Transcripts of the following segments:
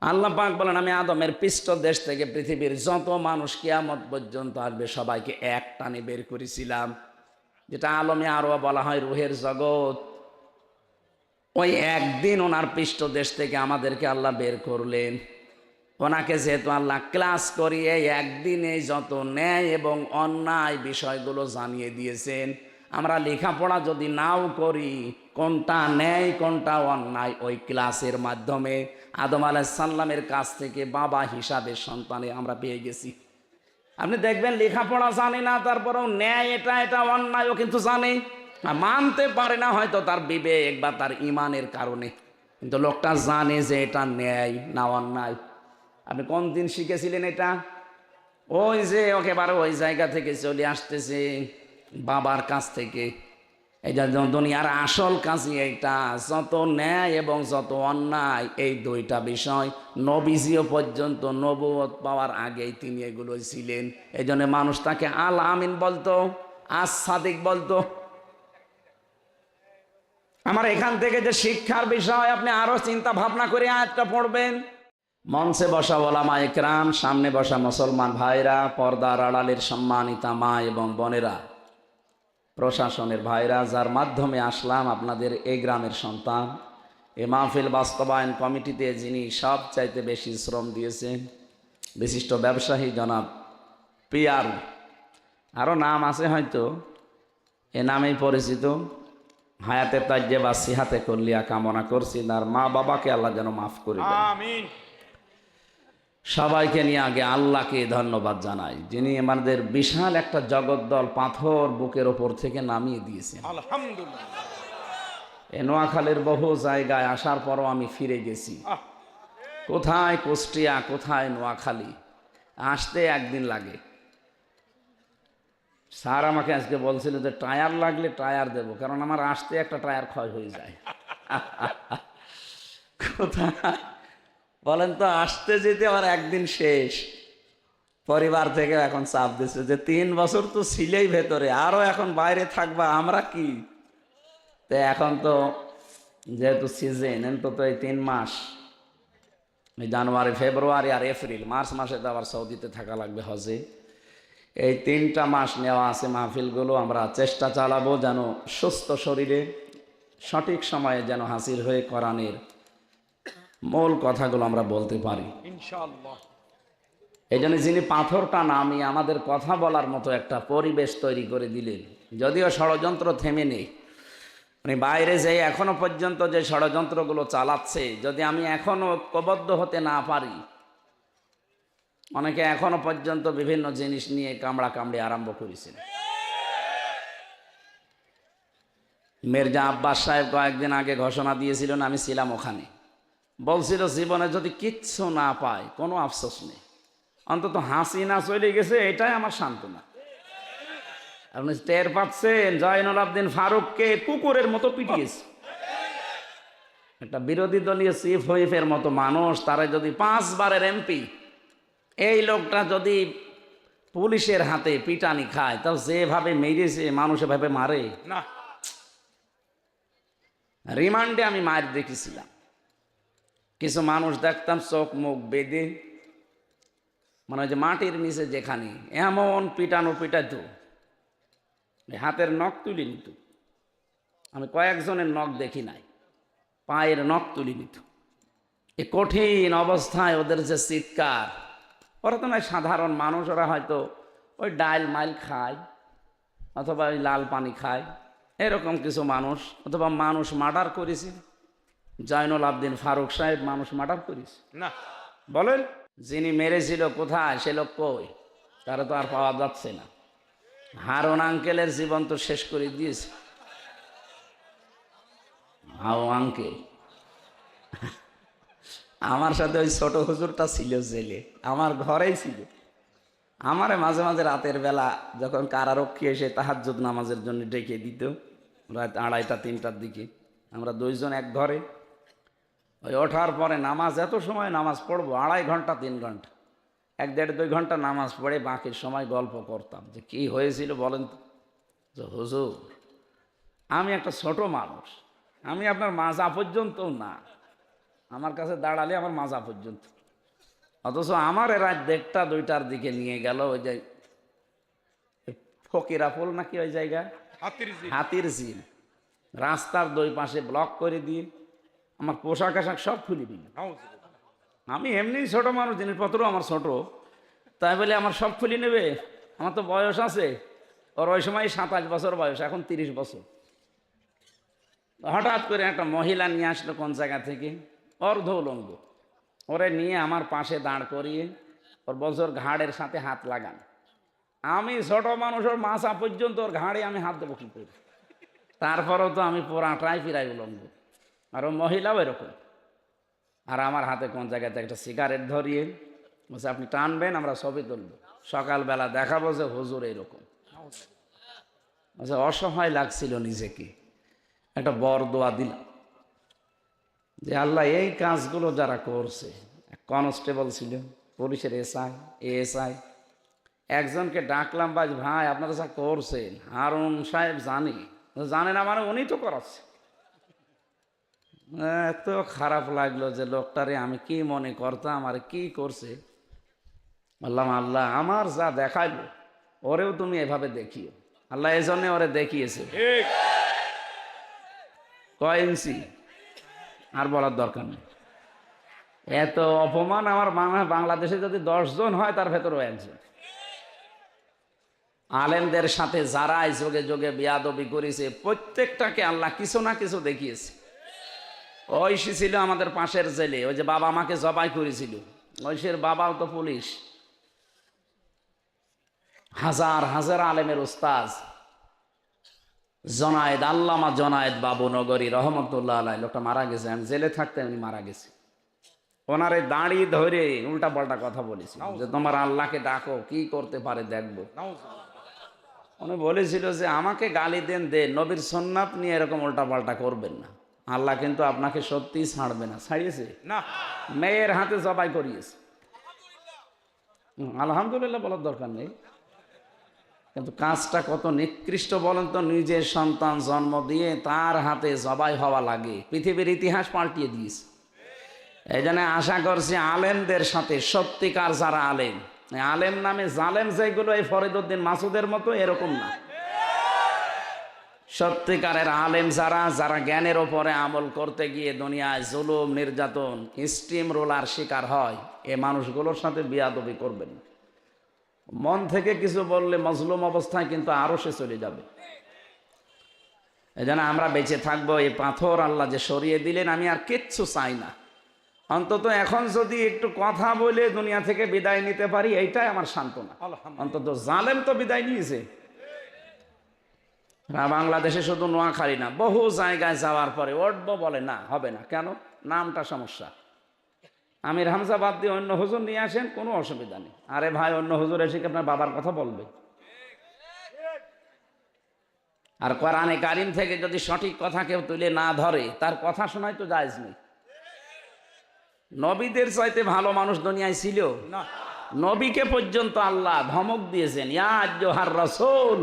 আল্লাহ পাক বলেন, আমি আদমের পৃষ্ঠদেশ থেকে পৃথিবীর যত মানুষ কিয়ামত পর্যন্ত আসবে সবাইকে এক টানে বের করেছিলাম, যেটা আলমে আরো বলা হয় রুহের জগৎ। ওই একদিন ওনার পৃষ্ঠদেশ থেকে আমাদেরকে আল্লাহ বের করলেন। ওনাকে যেহেতু আল্লাহ ক্লাস করিয়ে একদিনে যত ন্যায় এবং অন্যায় বিষয়গুলো জানিয়ে দিয়েছেন, আমরা লেখাপড়া যদি নাও করি কোনটা ন্যায় কোনটা অন্যায় ওই ক্লাসের মাধ্যমে আদম আলাইহিস সালামের কাছ থেকে বাবা হিসাবে সন্তানে আমরা পেয়ে গেছি। আপনি দেখবেন লেখাপড়া জানে না, তারপরেও ন্যায় এটা এটা অন্যায়ও কিন্তু জানে, মানতে পারে না হয়তো তার বিবেক বা তার ইমানের কারণে, কিন্তু লোকটা জানে যে এটা ন্যায় না অন্যায়। আপনি কোন দিন শিখেছিলেন এটা? ওই যে একেবারে ওই জায়গা থেকে চলে আসতেছে বাবার কাছ থেকে। এই যে দুনিয়ার আসল কাজই এইটা, যত ন্যায় এবং যত অন্যায় এই দুইটা বিষয় নবীজিও পর্যন্ত নবুয়ত পাওয়ার আগেই তিনি এগুলোই ছিলেন। এই জন্য মানুষ তাকে আল আমিন বলতো, আস সাদিক বলতো। আমার এখান থেকে যে শিক্ষার বিষয় আপনি আরো চিন্তা ভাবনা করে আয়াতটা পড়বেন। মঞ্চে বসা ওলামা ইকরাম, সামনে বসা মুসলমান ভাইরা, পর্দার আড়ালের সম্মানিতা মা এবং বোনেরা, প্রশাসনের ভাইরা, যার মাধ্যমে আসলাম আপনাদের এই গ্রামের সন্তান, এ মাহফিল বাস্তবায়ন কমিটিতে যিনি সবচাইতে বেশি শ্রম দিয়েছেন, বিশিষ্ট ব্যবসায়ী জনাব পিয়ার, আরও নাম আছে হয়তো, এ নামেই পরিচিত। হায়াতে তাজ্জে বা সিহাতে কল্লিয়া কামনা করছি, তার মা বাবাকে আল্লাহ যেন মাফ করে দেন। আমিন। সবাইকে নিয়ে আগে আল্লাহকে ধন্যবাদ জানাই, যিনি আমাদের বিশাল একটা জগদ্দল পাথর বুকের ওপর থেকে নামিয়ে দিয়েছেন। আলহামদুলিল্লাহ। এ নোয়াখালীর বহু জায়গায় আসার পরও আমি ফিরে গেছি, কোথায় কুষ্টিয়া, কোথায় নোয়াখালী, আসতে একদিন লাগে। স্যার আমাকে আজকে বলছিল যে টায়ার লাগলে টায়ার দেব, কারণ আমার আসতে একটা টায়ার ক্ষয় হয়ে যায়। কোথায় বলেন তো, আসতে যেতে আমার একদিন শেষ। পরিবার থেকে এখন চাপ দিচ্ছে যে 3 বছর তো ছিলেই ভেতরে, আরো এখন বাইরে থাকবা, আমরা কি। তো এখন তো যেহেতু সিজন, তো এই 3 মাস, জানুয়ারি ফেব্রুয়ারি আর এপ্রিল, মার্চ মাসে তো আবার সৌদিতে থাকা লাগবে হজে। এই 3টা মাস নেওয়া আছে মাহফিলগুলো, আমরা চেষ্টা চালাবো যেন সুস্থ শরীরে সঠিক সময়ে যেন হাজির হয়ে কোরআনের মূল কথাগুলো আমরা বলতে পারি ইনশাআল্লাহ। এই জন্য যিনি পাথরটা নামিয়ে আমাদের কথা বলার মতো একটা পরিবেশ তৈরি করে দিলেন, যদিও ষড়যন্ত্র থেমে নেই, মানে বাইরে যে এখনো পর্যন্ত যে ষড়যন্ত্রগুলো চালাচ্ছে, যদি আমি এখনো ঐক্যবদ্ধ হতে না পারি, অনেকে এখনো পর্যন্ত বিভিন্ন জিনিস নিয়ে কামড়া কামড়ি আরম্ভ করেছেন। মির্জা আব্বাস সাহেব কয়েকদিন আগে ঘোষণা দিয়েছিলেন, আমি ছিলাম ওখানে, বলছিল জীবনে যদি কিচ্ছু না পায় কোনো আফসোস নেই, অন্তত হাসিনা চলে গেছে এটাই আমার সান্ত্বনা। আপনি টের পাচ্ছেন জয়নুল আবদিন ফারুককে কুকুরের মতো পিটিয়েছে একটা বিরোধী দলীয় চিফ হুইপের মতো মানুষ, তারা যদি 5 বারের এমপি, এই লোকটা যদি পুলিশের হাতে পিটানি খায়, তাও যেভাবে মেরেছে মানুষ এভাবে মারে না। রিমান্ডে আমি মার দেখেছিলাম, কিছু মানুষ দেখতাম চোখ মুখ বেঁধে, মানে ওই যে মাটির নিচে যেখানে এমন পিটানো পিটাইতো, হাতের নখ তুলে নিত। আমি কয়েকজনের নখ দেখি নাই, পায়ের নখ তুলে নিত। এই কঠিন অবস্থায় ওদের যে চিৎকার, ওরা তো নয় সাধারণ মানুষ, ওরা হয়তো ওই ডাইল মাইল খায় অথবা ওই লাল পানি খায়, এরকম কিছু মানুষ, অথবা মানুষ মার্ডার করেছে। জয়নুল আবদিন ফারুক সাহেব মানুষ মার্ডার করেছে না বলেন। যিনি মেরেছিল কোথায়, সে লোক কই, তারা তো আর পাওয়া যাচ্ছে না। হারুন আঙ্কেলের জীবন তো শেষ করে দিয়েছে। হাও আঙ্কেল, আমার সাথে ওই ছোট হুজুরটা ছিল জেলে, আমার ঘরেই ছিল। আমারে মাঝে মাঝে রাতের বেলা যখন কারারক্ষী এসে তাহাজ্জুদ নামাজের জন্য ডেকে দিত, রাত 2:30 3টার দিকে, আমরা 2 জন এক ঘরে, ওই ওঠার পরে নামাজ, এত সময় নামাজ পড়বো, 2.5 ঘন্টা 3 ঘন্টা, 1-1.5-2 ঘন্টা নামাজ পড়ে বাকির সময় গল্প করতাম যে কি হয়েছিল বলেন তো। যে হুজুর, আমি একটা ছোট মানুষ, আমি আপনার মাজা পর্যন্ত না, আমার কাছে দাঁড়ালে আমার মাজা পর্যন্ত। অথচ আমার রাত 1টা 2টার দিকে নিয়ে গেল ওই যে ফকিরাপুল নাকি ওই জায়গা, হাতির ঝিল, রাস্তার 2 পাশে ব্লক করে দিয়ে আমার পোশাক আশাক সব খুলে দিল। আমি এমনি ছোট মানুষ, জিনিসপত্র আমার ছোট, তাই বলে আমার সব খুলে নেবে? আমার তো বয়স আছে, ওর ওই সময় 27 বছর বয়স, এখন 30 বছর। হঠাৎ করে একটা মহিলা নিয়ে আসলো কোন জায়গা থেকে, অর্ধ উলঙ্গ, ওরে নিয়ে আমার পাশে দাঁড় করিয়ে ওর বছর ঘাড়ের সাথে হাত লাগান। আমি ছোট মানুষ, ওর মাথা পর্যন্ত ওর ঘাড়ে আমি হাত দেবো কি করে? তারপরেও তো আমি পুরাটাই ফিরাই উলঙ্গ, আর ও মহিলাও এরকম। আর আমার হাতে কোন জায়গাতে একটা সিগারেট ধরিয়ে বলছে আপনি টানবেন, আমরা ছবি তুলবো, সকালবেলা দেখাবো যে হুজুর এরকম। আচ্ছা, অসহায় লাগছিল নিজেকে, একটা বরদোয়া দিলাম যে আল্লাহ এই কাজগুলো যারা করছে, কনস্টেবল ছিল, পুলিশের এএসআই, একজনকে ডাকলাম, ভাই আপনারা যা করছেন হারুন সাহেব জানে না মানে উনি তো করাচ্ছে। এত খারাপ লাগলো যে লোকটারে আমি কি মনে করতাম আর কি করছে। বললাম আল্লাহ আমার যা দেখাইলো ওরেও তুমি এভাবে দেখিও। আল্লাহ এই জন্য ওরে দেখিয়েছে। কয় ইঞ্চি আর বলার দরকার নেই। এত অপমান আমার বাংলাদেশে যদি 10 জন হয় তার ভেতরও একজন। আলেমদের সাথে যারাই যোগে যোগে বেয়াদবি করেছে প্রত্যেকটাকে আল্লাহ কিছু না কিছু দেখিয়েছে। ঐশী ছিল আমাদের পাশের জেলে, ওই যে বাবা মাকে জবাই করেছিল, ঐশীর বাবাও তো পুলিশ। হাজার হাজার আলেমের উস্তাজ জনায়েদ, আল্লামা জনায়েদ বাবু নগরী রহমতুল্লাহ আলাই, লোকটা মারা গেছে, আমি জেলে থাকতে উনি মারা গেছে। ওনারে দাঁড়ি ধরে উল্টা পাল্টা কথা বলেছি যে তোমার আল্লাহকে ডাকো, কি করতে পারে দেখবো। উনি বলেছিল যে আমাকে গালি দেন, নবীর সুন্নাত নিয়ে এরকম উল্টা পাল্টা করবেন না, আল্লাহ কিন্তু আপনাকে সত্যিই ছাড়বে না। ছাড়িয়েছে না, মেয়ের হাতে জবাই করিয়েছে। আলহামদুলিল্লাহ বলার দরকার নেই, কিন্তু কাজটা কত নিকৃষ্ট বলেন তো। নিজের সন্তান জন্ম দিয়ে তার হাতে জবাই হওয়া লাগে, পৃথিবীর ইতিহাস পাল্টিয়ে দিয়েছে। এই জন্য আশা করছি আলেমদের সাথে সত্যিকার যারা আলেম, আলেম নামে জালেম যেগুলো এই ফরিদউদ্দিন মাসুদের মতো এরকম না, সত্যিকারের আলেম যারা, যারা জ্ঞানের ওপরে আমল করতে গিয়ে দুনিয়ায় জুলুম নির্যাতন স্টিম রোলার শিকার হয়, এ মানুষগুলোর সাথে বিয়াদবি করবেন। মন থেকে কিছু বললে মজলুম অবস্থায় কিন্তু আরো সে চলে যাবে। এই জন্য আমরা বেঁচে থাকবো, এই পাথর আল্লাহ যে সরিয়ে দিলেন, আমি আর কিচ্ছু চাই না। অন্তত এখন যদি একটু কথা বলে দুনিয়া থেকে বিদায় নিতে পারি, এইটাই আমার সান্ত্বনা। অন্তত জালেম তো বিদায় নিয়েছে। বাংলাদেশে শুধু নোয়াখালী না, বহু জায়গায় যাওয়ার পরে উঠবো বলে না, হবে না। কেন? নামটা সমস্যা। আমির হামজা বাদ দিয়ে অন্য হুজুর নিয়ে আসেন, কোনো অসুবিধা নেই। আরে ভাই, অন্য হুজুর এসে কি আপনার বাবার কথা বলবে? আর কোরআনে কারিম থেকে যদি সঠিক কথা কেউ তুলে না ধরে, তার কথা শোনাই তো জায়েজ নেই। নবীদের চাইতে ভালো মানুষ দুনিয়ায় ছিল না। নবীকে পর্যন্ত আল্লাহ ধমক দিয়েছেন, ইয়া আইয়ুহার রাসূল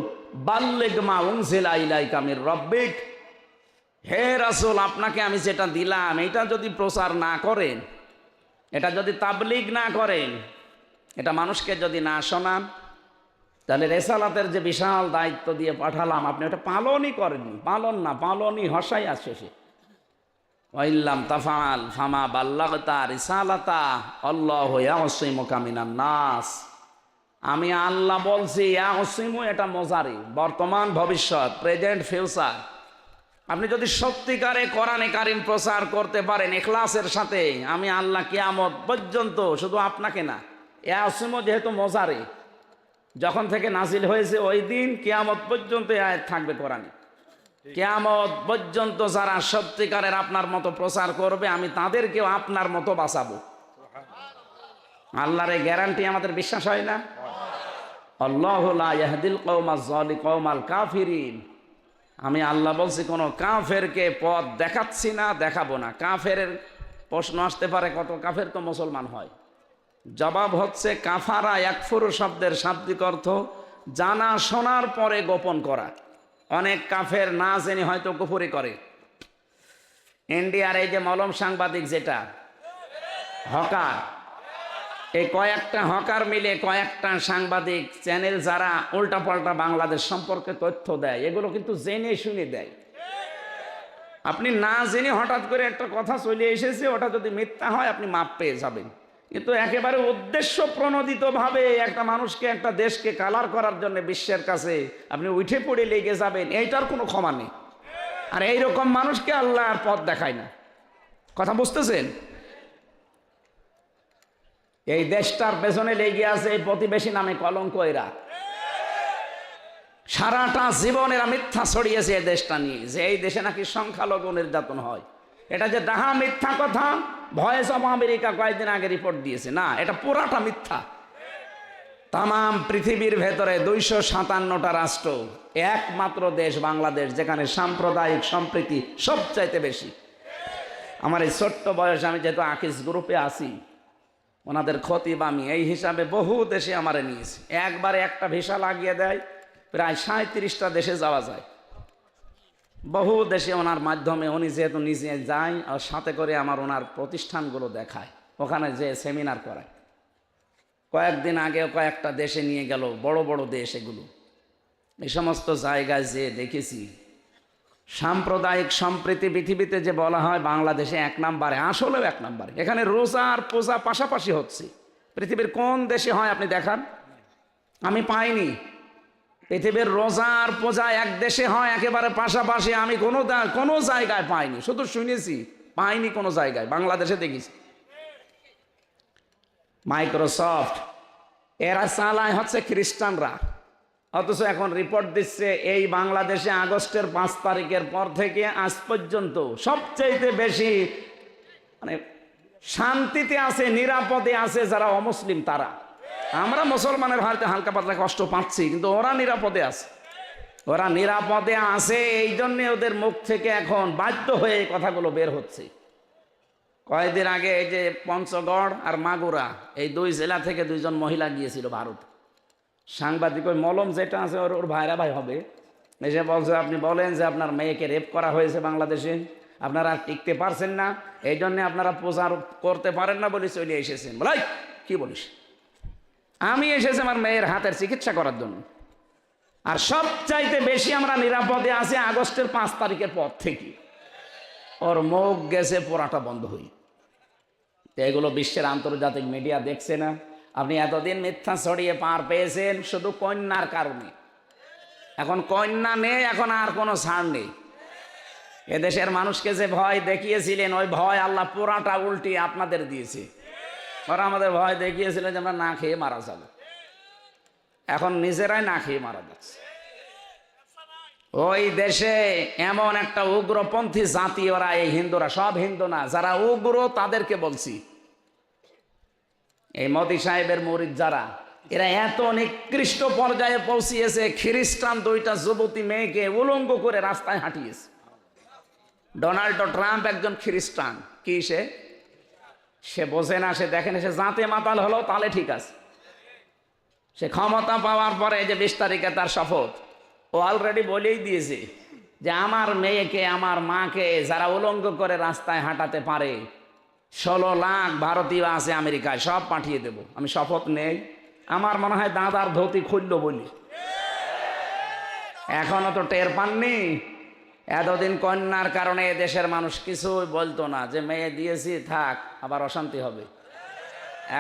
বাল্লিগ মা উনজিলা ইলাইকা মির রাব্বিক। হে রাসূল, আপনাকে আমি যেটা দিলাম এটা যদি প্রচার না করেন, এটা যদি তাবলীগ না করেন, এটা মানুষকে যদি না শোনান, তাহলে রেসালাতের যে বিশাল দায়িত্ব দিয়ে পাঠালাম আপনি ওটা পালনই করেননি। পালনই হসাই আসছে সে। ওয়াইল্লাম তাফআল ফামা বাল্লাগতা রিসালাতা আল্লাহু ইয়াসিমুকা মিনান নাস। আমি আল্লাহ বলছি, ইয়াসিমু এটা মোজারি, বর্তমান ভবিষ্যৎ, প্রেজেন্ট ফিউচার। আপনি যদি সত্যিকারে কোরআনে কারিম প্রচার করতে পারেন ইখলাসের সাথে, আমি আল্লাহ কিয়ামত পর্যন্ত, শুধু আপনাকে না, ইয়াসিমু যেহেতু মোজারি, যখন থেকে নাজিল হয়েছে ওই দিন কিয়ামত পর্যন্ত এই আয়াত থাকবে কোরআনে। কিয়ামত পর্যন্ত যারা সত্যিকারের আপনার মতো প্রচার করবে, আমি তাদেরকেও আপনার মতো বাঁচাবো। আল্লাহর এই গ্যারান্টি আমাদের বিশ্বাস হয় না? আল্লাহু লা ইয়াহদিল কওমাল কাফিরিন। আমি আল্লাহ বলছি, কোনো কাফেরকে পথ দেখাচ্ছি না, দেখাবো না। কাফের প্রশ্ন আসতে পারে, কত কাফের তো মুসলমান হয়। জবাব হচ্ছে, কাফারা ইয়াকফুরু শব্দের শাব্দিক অর্থ জানা শোনার পরে গোপন করা। অনেক কাফের না জেনে হয়তো কুফরি করে। ইন্ডিয়ার এই যে মলম সাংবাদিক যেটা, হকার, এই কয়েকটা হকার মিলে কয়েকটা সাংবাদিক চ্যানেল যারা উল্টাপাল্টা বাংলাদেশ সম্পর্কে তথ্য দেয়, এগুলো কিন্তু জেনে শুনে দেয়। আপনি না জেনে হঠাৎ করে একটা কথা চলে এসেছে, ওটা যদি মিথ্যা হয় আপনি মাপ পেয়ে যাবেন। কিন্তু একেবারে উদ্দেশ্য প্রণোদিতভাবে একটা মানুষকে, একটা দেশকে কালার করার জন্য বিশ্বের কাছে আপনি উঠে পড়ে লেগে যাবেন, এইটার কোনো ক্ষমা নেই। আর এইরকম মানুষকে আল্লাহর পথ দেখায় না। কথা বুঝতেছেন? এই দেশটার পেছনে লেগে আছে এই প্রতিবেশী নামে কলঙ্ক। এরা সারাটা জীবন এরা মিথ্যা ছড়িয়েছে এই দেশটা নিয়ে, যে এই দেশে নাকি সংখ্যালঘু নির্যাতন হয়। এটা যে ডাহা মিথ্যা কথা, ভয়েস অফ আমেরিকা কয়েকদিন আগে রিপোর্ট দিয়েছে, না এটা পুরাটা মিথ্যা। তাম পৃথিবীর ভেতরে 257টা রাষ্ট্র, একমাত্র দেশ বাংলাদেশ যেখানে সাম্প্রদায়িক সম্প্রীতি সবচাইতে বেশি। আমার এই ছোট্ট বয়সে আমি যেহেতু আকিস গ্রুপে আছি, ওনাদের খতিব আমি, এই হিসাবে বহু দেশে আমারে নিয়েছি। একবারে একটা ভিসা লাগিয়ে দেয়, প্রায় 37টা দেশে যাওয়া যায়। বহু দেশে ওনার মাধ্যমে উনি যেহেতু নিজে যায়, আর সাথে করে আমার ওনার প্রতিষ্ঠানগুলো দেখায়, ওখানে যে সেমিনার করায়। কয়েকদিন আগে কয়েকটা দেশে নিয়ে গেল, বড় বড় দেশ এগুলো। এই সমস্ত জায়গায় যে দেখেছি সাম্প্রদায়িক সম্প্রীতি পৃথিবীতে যে বলা হয় বাংলাদেশে 1 নম্বরে, আসলেও 1 নম্বরে। এখানে রোজা আর পূজা পাশাপাশি হচ্ছে। পৃথিবীর কোন দেশে হয় আপনি দেখান, আমি পাইনি। পৃথিবীর রোজা আর পূজা এক দেশে হয় একেবারে পাশাপাশি, আমি কোনো জায়গায় পাইনি, শুধু শুনেছি, পাইনি কোনো জায়গায়। বাংলাদেশে দেখেছি। মাইক্রোসফট এরা চালায় হচ্ছে খ্রিস্টানরা, অথচ এখন রিপোর্ট দিচ্ছে এই বাংলাদেশে আগস্টের 5 তারিখের পর থেকে আজ পর্যন্ত সবচেয়ে বেশি মানে শান্তিতে আছে, নিরাপদে আছে যারা অমুসলিম তারা। আমরা মুসলমানের হয়তো হালকা পাতলা কষ্ট পাচ্ছি, কিন্তু ওরা নিরাপদে আছে। ওরা নিরাপদে আছে, এই জন্যে ওদের মুখ থেকে এখন বাধ্য হয়ে এই কথাগুলো বের হচ্ছে। কয়েকদিন আগে এই যে পঞ্চগড় আর মাগুরা, এই 2 জেলা থেকে 2 জন মহিলা গিয়েছিল ভারত। সাংবাদিক ওই মলম যেটা আছে ওর ভাইরা ভাই হবে, এসে বলছে আপনি বলেন যে আপনার মেয়েকে রেপ করা হয়েছে বাংলাদেশে, আপনারা টিকতে পারছেন না, এই জন্যে আপনারা প্রচার করতে পারেন না বলে চলে এসেছেন। বলাই কি বলিস, আমি এসেছি আমার মেয়ের হাতের চিকিৎসা করার জন্য। আর সবচাইতে বেশি আমরা নিরাপদে আছি আগস্টের 5 তারিখের পর থেকে। ওর মুখ গেছে পোড়াটা বন্ধ হই। এগুলো বিশ্বের আন্তর্জাতিক মিডিয়া দেখছে না? আপনি এতদিন মিথ্যা ছড়িয়ে পার পেয়েছেন শুধু কন্যার কারণে। এখন কন্যা নেই, এখন আর কোনো ছাড় নেই। এদেশের মানুষকে যে ভয় দেখিয়েছিলেন, ওই ভয় আল্লাহ পুরাটা উল্টি আপনাদের দিয়েছে। ওরা আমাদের ভয় দেখিয়েছিল যে আমরা না খেয়ে মারা যাব, এখন নিজেরাই না খেয়ে মারা যাচ্ছে। ওই দেশে এমন একটা উগ্রপন্থী জাতি ওরা, এই হিন্দুরা, সব হিন্দু না, যারা উগ্র তাদেরকে বলছি, এই মোদি সাহেবের মুরিদ যারা, এরা এত নিকৃষ্ট পর্যায়ে পৌঁছিয়েছে, খ্রিস্টান 2টা যুবতী মেয়েকে উলঙ্গ করে রাস্তায় হাঁটিয়েছে। ডোনাল্ড ট্রাম্প একজন খ্রিস্টান, কি সে বোঝে না, সে দেখেন, সে জাতে মাতাল হলো তাহলে ঠিক আছে। সে ক্ষমতা পাওয়ার পরে যে 20 তারিখে তার শপথ, ও অলরেডি বলেই দিয়েছে যে আমার মেয়েকে, আমার মাকে যারা উলঙ্গ করে রাস্তায় হাঁটাতে পারে, 16 লাখ ভারতীয় আছে আমেরিকায়, সব পাঠিয়ে দেব। আমি শপথ নেই, আমার মনে হয় দাদার ধুতি খুললো বলি। এখনো তো টের পাননি। এতদিন কন্যার কারণে দেশের মানুষ কিছুই বলতো না, যে মেয়ে দিয়েছি থাক, আবার অশান্তি হবে।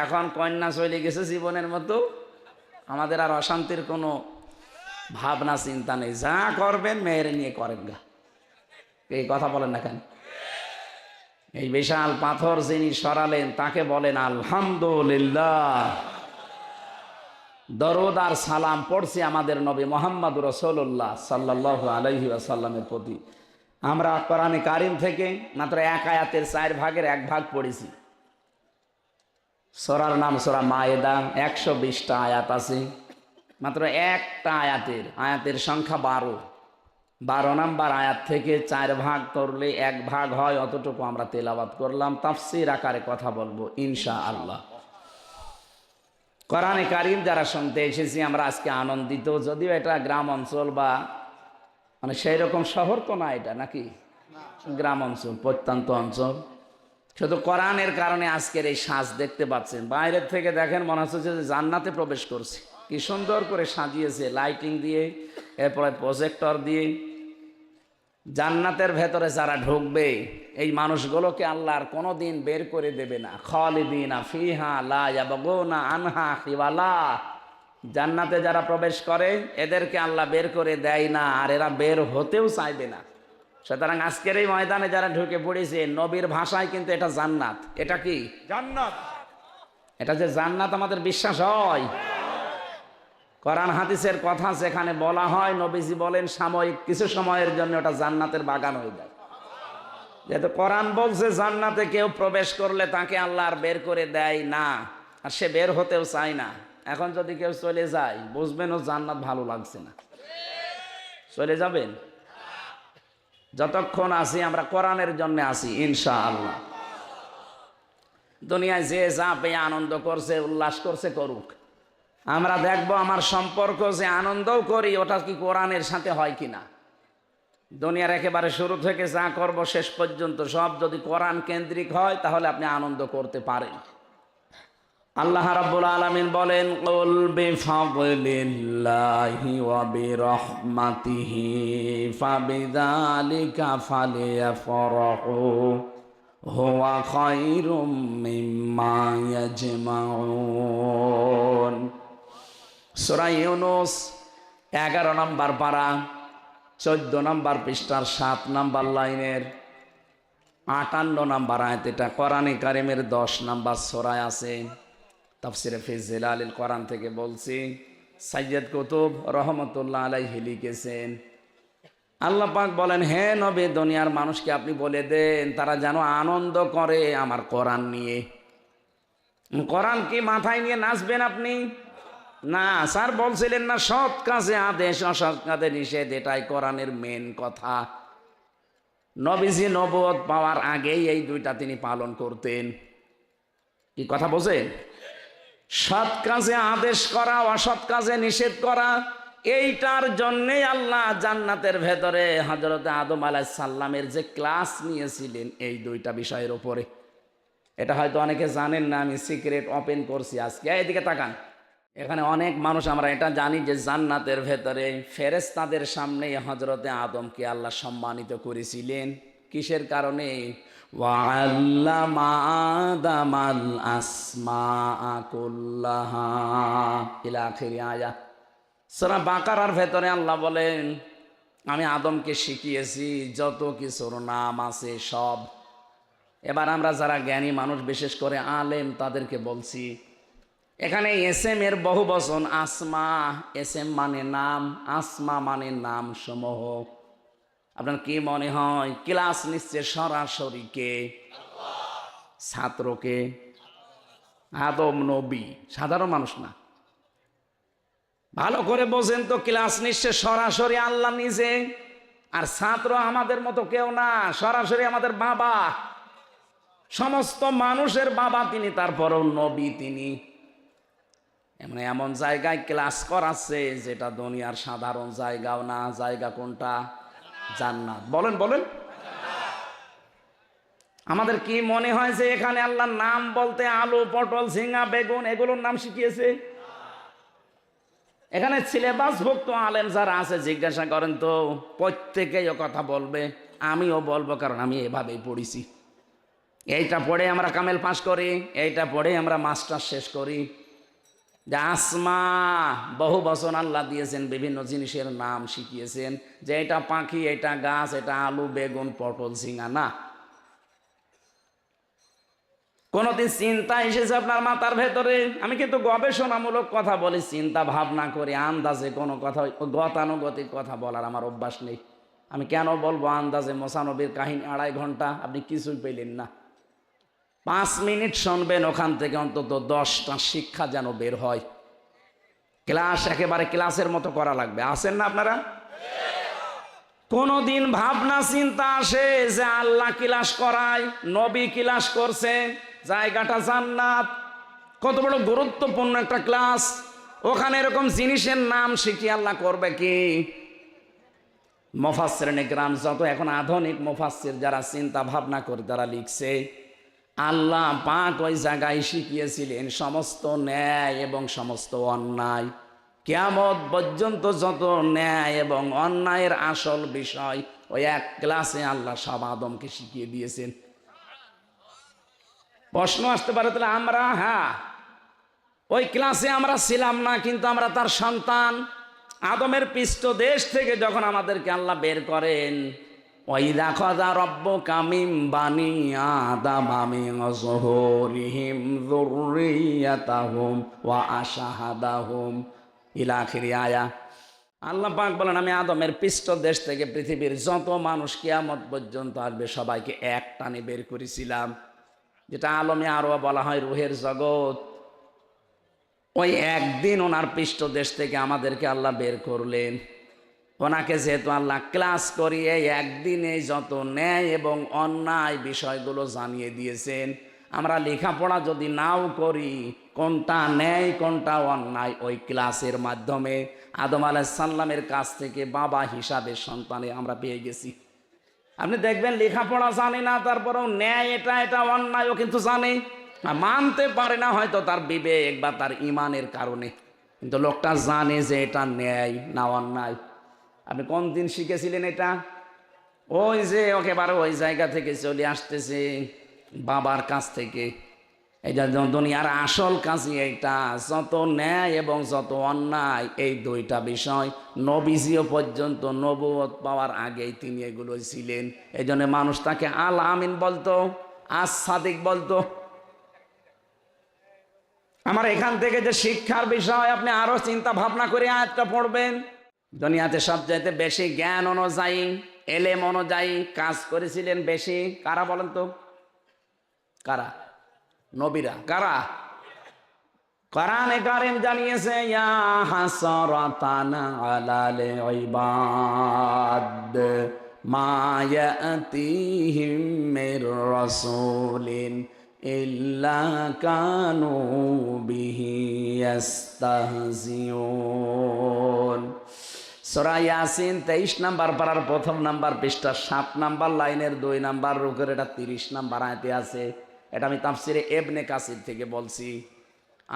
এখন কন্যা চলে গেছে জীবনের মতো, আমাদের আর অশান্তির কোনো ভাবনা চিন্তা নেই। যা করবেন মেয়ের নিয়ে করেন গা, এই কথা বলেন না কেন? এই বিশাল পাথর যিনি সরালেন তাকে বলেন আলহামদুলিল্লাহ। দরুদ আর সালাম পড়ছি আমাদের নবী মুহাম্মদ রাসূলুল্লাহ সাল্লাল্লাহু আলাইহি ওয়াসাল্লামের প্রতি। আমরা কোরআনে কারিম থেকে মাত্র 1 আয়াতের 4 ভাগের 1 ভাগ পড়েছি। সূরার নাম সূরা মায়েদা, 120টা আয়াত আছে। মাত্র একটা আয়াতের সংখ্যা 12 নম্বর আয়াত থেকে 4 ভাগ করলে 1 ভাগ হয়, অতটুকু আমরা তেলাওয়াত করলাম। তাফসীর আকারে কথা বলবো ইনশাআল্লাহ। কোরআনে কারিম যারা শুনতে এসেছি আমরা আজকে আনন্দিত, যদিও এটা গ্রাম অঞ্চল বা মানে সেই রকম শহর তো না, এটা নাকি গ্রাম অঞ্চল, প্রত্যন্ত অঞ্চল, শুধু কোরআনের কারণে আজকের এই সাজ দেখতে পাচ্ছেন। বাইরের থেকে দেখেন মনে হচ্ছে যে জান্নাতে প্রবেশ করছে। কি সুন্দর করে সাজিয়েছে লাইটিং দিয়ে, এরপরে প্রজেক্টর দিয়ে। জান্নাতের ভেতরে যারা ঢুকবে এই মানুষগুলোকে আল্লাহ আর কোনোদিন বের করে দেবে না। খালিদিনা ফিহা লা ইয়াবগুনা আনহা হিওয়ালা। জান্নাতে যারা প্রবেশ করে এদেরকে আল্লাহ বের করে দেয় না, আর এরা বের হতেও চাইবে না। সুতরাং আজকের এই ময়দানে যারা ঢুকে পড়েছে, নবীর ভাষায় কিন্তু এটা জান্নাত। এটা কি জান্নাত? এটা যে জান্নাত আমাদের বিশ্বাস হয়। কোরআন হাদিসের কথা যেখানে বলা হয়, নবীজি বলেন সাময়িক কিছু সময়ের জন্য ওটা জান্নাতের বাগান হয়ে যায়। যেহেতু কোরআন বলছে জান্নাতে কেউ প্রবেশ করলে তাকে আল্লাহ আর বের করে দেয় না, আর সে বের হতেও চায় না। এখন যদি কেউ চলে যায় বুঝবেন ও জান্নাত ভালো লাগছে না, চলে যাবেন। যতক্ষণ আছি আমরা কোরআনের জন্য আছি ইনশাআল্লাহ। দুনিয়ায় যে যা পেয়ে আনন্দ করছে, উল্লাস করছে, করুক। আমরা দেখবো আমার সম্পর্ক যে আনন্দও করি ওটা কি কোরআনের সাথে হয় কিনা। দুনিয়ার একেবারে শুরু থেকে যা করব শেষ পর্যন্ত সব যদি কোরআন কেন্দ্রিক হয় তাহলে আপনি আনন্দ করতে পারেন। আল্লাহ রাব্বুল আলামিন বলেন, কুল বিফাদলিল্লাহি ওয়া বিরহমাতিহি ফাবিযালিকা ফালিয়াফরাহু হুয়া খায়রুম মিম্মা ইয়াজমাউন। সূরা ইউনূস 11 নম্বর পারা 14 নম্বর পৃষ্ঠার 7 নম্বর লাইনের 58 নম্বর আয়াত। এটা কোরআনে কারিমের 10 নম্বর সূরায় আছে। তাফসিরে ফি জিলালিল কোরআন থেকে বলছি, সাইয়্যিদ কুতুব রহমাতুল্লাহ আলাইহি লিখেছেন, আল্লাহ পাক বলেন, হে নবী, দুনিয়ার মানুষকে আপনি বলে দেন তারা যেন আনন্দ করে আমার কোরআন নিয়ে। কোরআন কি মাথায় নিয়ে নাচবেন আপনি? না, স্যার বলছিলেন না সৎ কাজে আদেশ অসৎ কাজে নিষেধ, এটাই কোরআনের মেন কথা। নবীজি নবুয়ত পাওয়ার আগেই এই দুইটা তিনি পালন করতেন। কি কথা বোঝেন? সৎ কাজে আদেশ করা, অসৎ কাজে নিষেধ করা, এইটার জন্যেই আল্লাহ জান্নাতের ভেতরে হযরত আদম আলাইহিস সালামের যে ক্লাস নিয়েছিলেন এই দুইটা বিষয়ের উপরে। এটা হয়তো অনেকে জানেন না, আমি সিক্রেট ওপেন করছি আজকে। এদিকে তাকান, এখানে অনেক মানুষ আমরা এটা জানি যে জান্নাতের ভেতরে ফেরেশতাদের সামনে হযরতে আদমকে আল্লাহ সম্মানিত করেছিলেন। কিসের কারণে? ওয়াল্লামা আদামাল আসমাআ কুল্লাহা ইলা আখিরি আয়াত। সূরা বাকারার ভেতরে আল্লাহ বলেন, আমি আদমকে শিখিয়েছি যত কিছুর নাম আছে সব। এবার আমরা যারা জ্ঞানী মানুষ, বিশেষ করে আলেম, তাদেরকে বলছি, এখানে এসএম এর বহু বচন আসমা। এসএম মানে নাম, আসমা মানে নাম সমূহ। আপনার কি মনে হয় ক্লাস নিচ্ছে সরাসরি কে? ছাত্রকে? আদম নবী, সাধারণ মানুষ না। ভালো করে বোঝেন তো, ক্লাস নিচ্ছে সরাসরি আল্লাহ নিজে, আর ছাত্র আমাদের মতো কেউ না, সরাসরি আমাদের বাবা, সমস্ত মানুষের বাবা তিনি, তারপরও নবী তিনি। এমন জায়গায় ক্লাস করাচ্ছে যেটা দুনিয়ার সাধারণ জায়গাও না। জায়গা কোনটা? জান্নাত। বলেন বলেন। আমাদের কি মনে হয় যে এখানে আল্লাহর নাম বলতে আলু, পটল, ঝিঙ্গা, বেগুন এগুলোর নাম শিখিয়েছে? এখানে সিলেবাসভুক্ত আলেম যারা আছে জিজ্ঞাসা করেন তো, প্রত্যেকেই ও কথা বলবে, আমিও বলবো, কারণ আমি এভাবেই পড়েছি। এইটা পড়ে আমরা কামেল পাস করি, এইটা পড়ে আমরা মাস্টার শেষ করি। যে আসমা, বহু বচন আল্লাহ দিয়েছেন, বিভিন্ন জিনিসের নাম শিখিয়েছেন, যে এটা পাখি, এটা গাছ, এটা আলু, বেগুন, পটল, ঝিঙ্গা না। কোনদিন চিন্তা এসেছে আপনার মাথার ভেতরে? আমি কিন্তু গবেষণামূলক কথা বলি, চিন্তা ভাবনা করে আন্দাজে কোনো কথা, গতানুগতিক কথা বলার আমার অভ্যাস নেই। আমি কেন বলবো আন্দাজে মুসা নবীর কাহিনী 2.5 ঘন্টা আপনি কিছুই পেলেন না? 5 মিনিট শুনবেন, ওখান থেকে অন্তত 10টা শিক্ষা যেন বের হয়। ক্লাস একেবারে ক্লাসের মতো করা লাগবে। আছেন না আপনারা? কোনদিন ভাবনা চিন্তা আসে যে আল্লাহ ক্লাস করায়, নবী ক্লাস করছে, জায়গাটা জান্নাত, কত বড় গুরুত্বপূর্ণ একটা ক্লাস, ওখানে এরকম জিনিসের নাম শিখিয়ে আল্লাহ করবে কি? মুফাসসিরিনে কেরাম, যত এখন আধুনিক মুফাসসির যারা চিন্তা ভাবনা করে তারা লিখছে, আল্লাহ পাক ওই জায়গায় শিখিয়েছিলেন সমস্ত ন্যায় এবং সমস্ত অন্যায়। কিয়ামত পর্যন্ত যত ন্যায় এবং অন্যায়ের আসল বিষয় ওই এক ক্লাসে আল্লাহ সব আদমকে শিখিয়ে দিয়েছেন। প্রশ্ন আসতে পারে তাহলে আমরা, হ্যাঁ ওই ক্লাসে আমরা ছিলাম না, কিন্তু আমরা তার সন্তান। আদমের পৃষ্ঠদেশ থেকে যখন আমাদেরকে আল্লাহ বের করেন, ওয়াইদা খাযা রাব্বুকা মিন বানি আদামা মিন যুহুরিহিম যুররিয়াতাহুম ওয়া আশহাদাহুম ইলা আখিরি আয়া। আল্লাহ পাক বলেন, আমি আদমের পৃষ্ঠদেশ থেকে পৃথিবীর যত মানুষ কিয়ামত পর্যন্ত আসবে সবাইকে এক টানে বের করেছিলাম, যেটা আলমে আরো বলা হয় রুহের জগৎ। ওই একদিন ওনার পৃষ্ঠদেশ থেকে আমাদেরকে আল্লাহ বের করলেন। ওনাকে যেহেতু আল্লাহ ক্লাস করিয়ে একদিনে যত ন্যায় এবং অন্যায় বিষয়গুলো জানিয়ে দিয়েছেন, আমরা লেখাপড়া যদি নাও করি কোনটা ন্যায় কোনটা অন্যায় ওই ক্লাসের মাধ্যমে আদম আলাইহিস সালামের কাছ থেকে বাবা হিসাবে সন্তানে আমরা পেয়ে গেছি। আপনি দেখবেন লেখাপড়া জানে না, তারপরেও ন্যায় এটা এটা অন্যায়ও কিন্তু জানে, মানতে পারে না হয়তো তার বিবেক বা তার ইমানের কারণে, কিন্তু লোকটা জানে যে এটা ন্যায় না অন্যায়। আপনি কোন দিন শিখেছিলেন এটা? ওই যে একেবারে ওই জায়গা থেকে চলে আসতেছে বাবার কাছ থেকে। এটা দুনিয়ার আসল কাজই এইটা, যত ন্যায় এবং যত অন্যায় এই দুইটা বিষয় নবীজিও পর্যন্ত নবুয়ত পাওয়ার আগেই তিনি এগুলো ছিলেন। এই জন্য মানুষ তাকে আল আমিন বলতো, আস সাদিক বলতো। আমার এখান থেকে যে শিক্ষার বিষয় আপনি আরো চিন্তা ভাবনা করে আয়াতটা পড়বেন। দুনিয়াতে সবচাইতে বেশি জ্ঞান অনুযায়ী এলেম অনুযায়ী কাজ করেছিলেন বেশি কারা বলেন তো? কারা? নবীরা। কারা? কোরআনে কারীম জানিয়েছে, ইয়া হাসরাতান আলাল ইবাদ মা ইয়াতিহিম মির রাসূলিন ইল্লা কানু বিহি ইস্তাহজিউন। সূরা ইয়াসিন 23 নাম্বার পারার প্রথম নাম্বার পৃষ্ঠা 7 নাম্বার লাইনের 2 নাম্বার রুকের এটা 30 নাম্বার আয়াতে আছে। এটা আমি তাফসিরে ইবনে কাসির থেকে বলছি।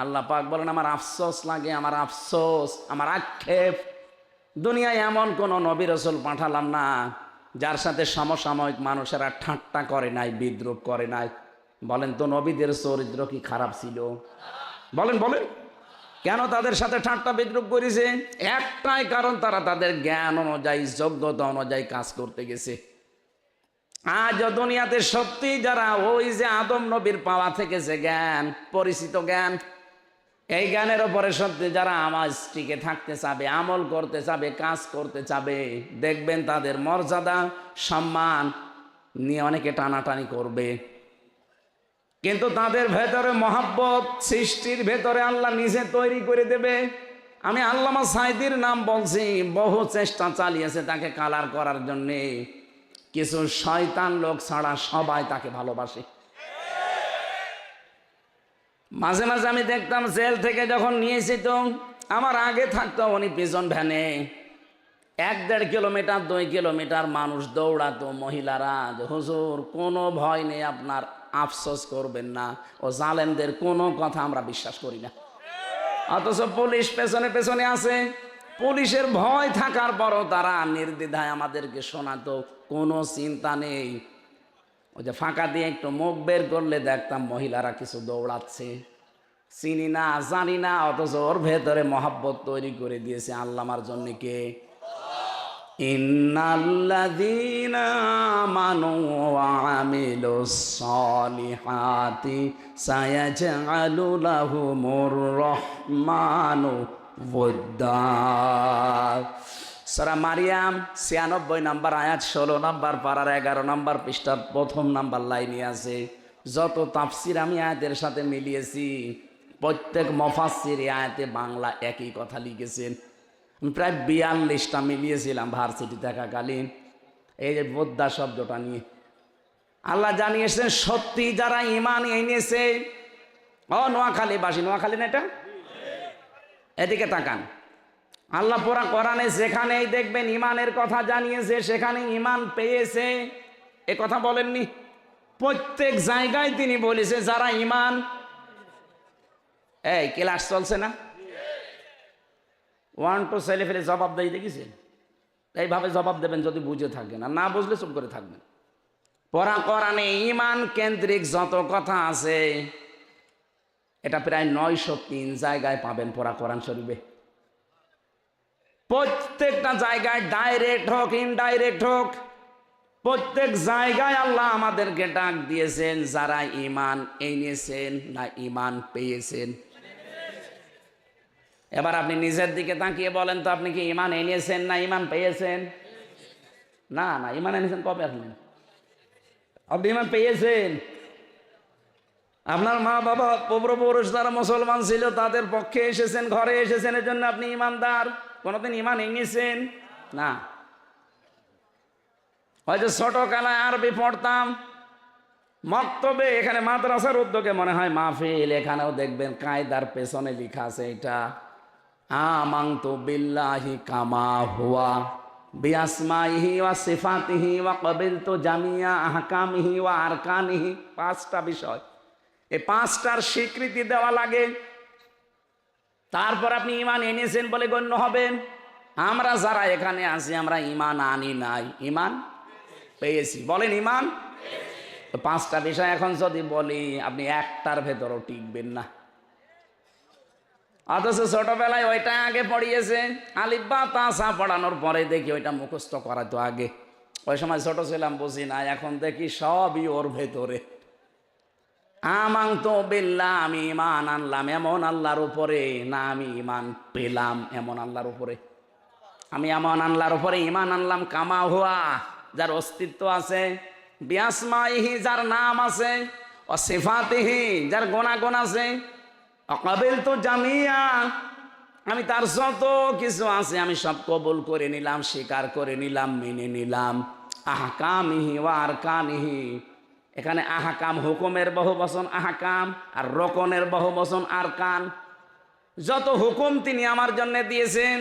আল্লাহ পাক বলেন, আমার আফসোস লাগে, আমার আফসোস, আমার আক্ষেপ, দুনিয়ায় এমন কোন নবী রাসূল পাঠালাম না যার সাথে সমসাময়িক মানুষেরা ঠাট্টা করে নাই, বিদ্রুপ করে নাই। বলেন তো নবীদের চরিত্র কি খারাপ ছিল? বলেন বলেন, কেন তাদের সাথে ঠাট্টা বিদ্রুপ করেছে? একটাই কারণ, তারা তাদের জ্ঞান অনুযায়ী যোগ্যতা অনুযায়ী কাজ করতে গেছে। আজ দুনিয়াতে সত্যি যারা ওই যে আদম নবীর পাওয়া থেকে যে জ্ঞান, পরিচিত জ্ঞান, এই জ্ঞানের ওপরে সত্যি যারা আমাজ টিকে থাকতে চাবে, আমল করতে চাবে, কাজ করতে চাবে, দেখবেন তাদের মর্যাদা সম্মান নিয়ে অনেকে টানাটানি করবে। কিন্তু তাদের ভেতরে মহাব্বত সৃষ্টির ভেতরে আল্লাহ নিজে তৈরি করে দেবে। আমি আল্লামা সাঈদীর নাম বলছি, বহু চেষ্টা চালিয়েছে তাকে কালার করার জন্যে, কিছু শয়তান লোক ছাড়া সবাই তাকে ভালোবাসে। মাঝে মাঝে আমি দেখতাম জেল থেকে যখন নিয়েছি তো আমার আগে থাকতো উনি পিছন ভ্যানে 1-1.5 কিলোমিটার 2 কিলোমিটার মানুষ দৌড়াতো, মহিলারা, হুজুর কোনো ভয় নেই আপনার, আফসোস করবেন না, ও জালেমদের কোনো কথা আমরা বিশ্বাস করি না। অথচ পুলিশ পেছনে পেছনে আছে, পুলিশের ভয় থাকার পরও তারা নির্দ্বিধায় আমাদেরকে শোনাতো, কোনো চিন্তা নেই। ওই যে ফাঁকা দিয়ে একটু মুখ বের করলে দেখতাম মহিলারা কিছু দৌড়াচ্ছে, চিনি না জানি না, অথচ ওর ভেতরে মহাব্বত তৈরি করে দিয়েছে আল্লামার জন্য কে? ইন্নাল্লাযীনা আমানু ওয়া আমিলুস সালিহাতি সায়াজআলু লাহুমুর রাহমানু ওয়াদ্দা। সূরা মারিয়াম 96 নাম্বার আয়াত 16 নাম্বার পারার 11 নাম্বার পৃষ্ঠার প্রথম নাম্বার লাইনে আছে। যত তাফসির আমি আয়াতের সাথে মিলিয়েছি, প্রত্যেক মুফাসসির আয়াতে বাংলা একই কথা লিখেছেন। প্রায় 42টা মিলিয়েছিলাম ভার্সিটি থাকাকালীন এই যে বোদ্ধা শব্দটা নিয়ে। আল্লাহ জানিয়েছেন সত্যি যারা ঈমান এনেছে, ও নোয়াখালীবাসী, নোয়াখালী না এটা? এদিকে তাকান। আল্লাহ পুরা কোরআনে যেখানেই দেখবেন ঈমানের কথা জানিয়েছে, সেখানে ঈমান পেয়েছে এ কথা বলেননি। প্রত্যেক জায়গায় তিনি বলেছে যারা ইমান, এই ক্লাস চলছে না, 1 2 ছেলে ফেলে জবাব দেয় দেখেছেন? এইভাবে জবাব দেবেন যদি বুঝে থাকেন, আর না বুঝলে চুপ করে থাকবেন। পড়া কোরআনে ইমান কেন্দ্রিক যত কথা আছে এটা প্রায় 903 জায়গায় পাবেন পড়া কোরআন শরীফে। প্রত্যেকটা জায়গায় ডাইরেক্ট হোক ইনডাইরেক্ট হোক, প্রত্যেক জায়গায় আল্লাহ আমাদেরকে ডাক দিয়েছেন যারা ইমান এনেছেন না ইমান পেয়েছেন। এবার আপনি নিজের দিকে তাকিয়ে বলেন তো, আপনি কি ইমান এনেছেন না ইমান পেয়েছেন? না না, ইমান এনেছেন কবে? আপনি ইমান পেয়েছেন? আপনার মা বাবা পূর্বপুরুষ যারা মুসলমান ছিল তাদের পক্ষে এসেছেন, ঘরে এসেছেন, এর জন্য আপনি ইমানদার। কোনদিন ইমান এনেছেন? না। হয়তো ছোটবেলায় আরবি পড়তাম মক্তবে, এখানে মাদ্রাসার উদ্যোগে মনে হয় মাহফিল, এখানেও দেখবেন কায়দার পেছনে লেখা আছে এটা আমানতু বিল্লাহি কামা হুয়া বিআসমাইহি ওয়া সিফাতিহি ওয়া ক্বাবিলতু জামিয়া আহকামিহি ওয়া আরকানিহি। 5টা বিষয়, এই 5টার স্বীকৃতি দেওয়া লাগে, তারপর আপনি ইমান এনেছেন বলে গণ্য হবেন। আমরা যারা এখানে আছি আমরা ইমান আনি নাই, ইমান পেয়েছি। বলেন ইমান। 5টা বিষয় এখন যদি বলি আপনি একটার ভেতরও টিকবেন না। অথচ ছোটবেলায় ওইটা আগে পড়িয়েছে, আলিফ বা তা সা পড়ানোর পরে দেখি ওইটা মুখস্থ করাতো আগে। ওই সময় ছোট ছিলাম, বুঝি না, এখন দেখি সবই ওর ভেতরে। আমানতু বিল্লাহ, আমি ইমান আনলাম এমন আল্লাহর উপরে, না আমি ইমান পেলাম এমন আল্লাহর উপরে। আমি এমন আল্লাহর উপরে ইমান আনলাম কামা হুয়া, যার অস্তিত্ব আছে, বিআসমাইহি, যার নাম আছে, ও সিফাতিহি, যার গুণাগুণ আছে, ক্বাবিলতু জামিয়া, আমি তার যত কিছু আছে আমি সব কবুল করে নিলাম, স্বীকার করে নিলাম, মেনে নিলাম। আহকামিহি ওয়া আরকানিহি, এখানে আহকাম হুকুমের বহু বচন আহকাম, আর রকনের বহু বচন আরকান। যত হুকুম তিনি আমার জন্য দিয়েছেন,